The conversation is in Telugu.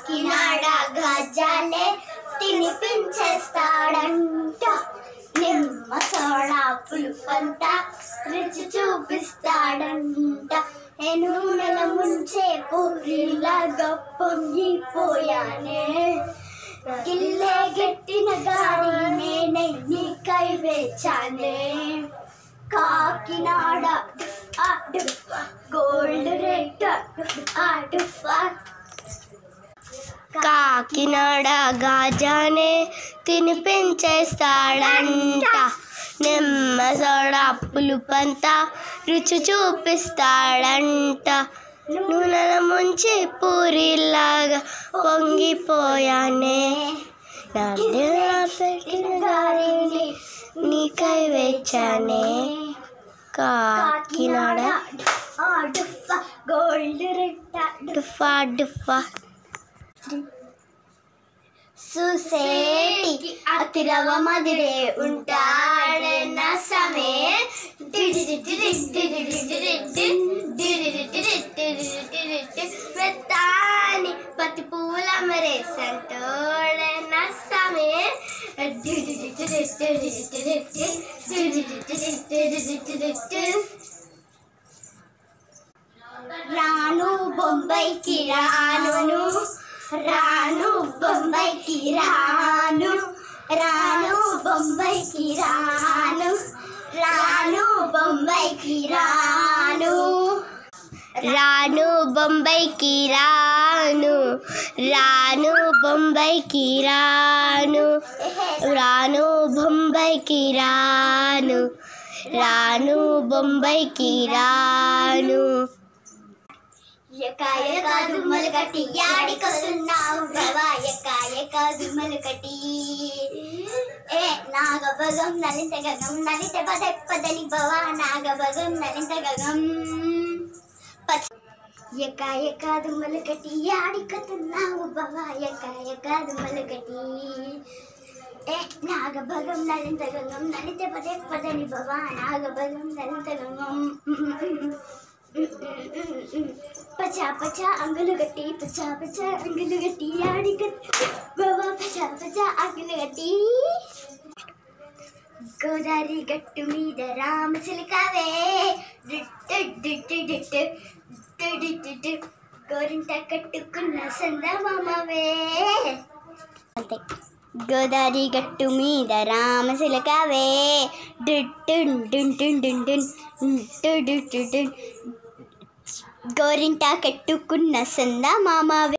కాకినాడ గజాలే తినిపించేస్తాడంట. నిమ్మ సోడా పులుపంతా రుచి చూపిస్తాడంట. నేను నెల ముంచే పూరిలాగా పొంగిపోయానే. గిల్లే గట్టిన గాడినే నీకై వేచానే. కాకినాడ గోల్డ్ రేట్ కాకినాడ గాజానే తినిపించేస్తాడంట. నిమ్మ సోడా పులుపంతా రుచి చూపిస్తాడంట. నూనెల ముంచి పూరిలాగా పొంగిపోయానే. పెట్టిన గారిని నీకై వేచానే. కాకినాడ గోల్డ్ రేట్ డుఫా డుఫా. సుసేటికి అతిరవ మదిరే ఉంటాడన్న సమే. వెత్తాని పతి పూల మరే సంతోడన్న సమే. రాను బొంబాయికి రాను, రాను బొంబాయికి రాను, రాను బొంబాయికి రాను, రాను బొంబాయికి రాను. రాను బొంబాయికి రాను, రాను బొంబాయికి రాను, రాను బొంబాయికి రాను, రాను బొంబాయికి రాను. ఎకాయక దుమ్మలు కట్టి యాడికొస్తున్నావు బావా. ఎకాయక దుమ్మలు కట్టి ఏ నాగభగం నలిత గగం నలిత పదని బావా. నాగభగం నలిత గగం ఎకాయక దుమ్మలు కట్టి యాడికొస్తున్నావు బావా. ఎకాయక దుమ్మలు కట్టి ఏ నాగభగం నలిత గగం నలిత పదని బావా. నాగభగం నలిత గగం పచా పచా అంగులు గట్టి, పచా పచా అంగులు గట్టి ఆడికట్టి బావా. పచా పచా అంగులు గట్టి. గోదావరి గట్టు మీద రామచిలకవే గోరింట కట్టుకున్న సందమామవే. అంతే. గోదావరి గట్టు మీద రామచిలకవే గోరింట కట్టుకున్న సందమామవే.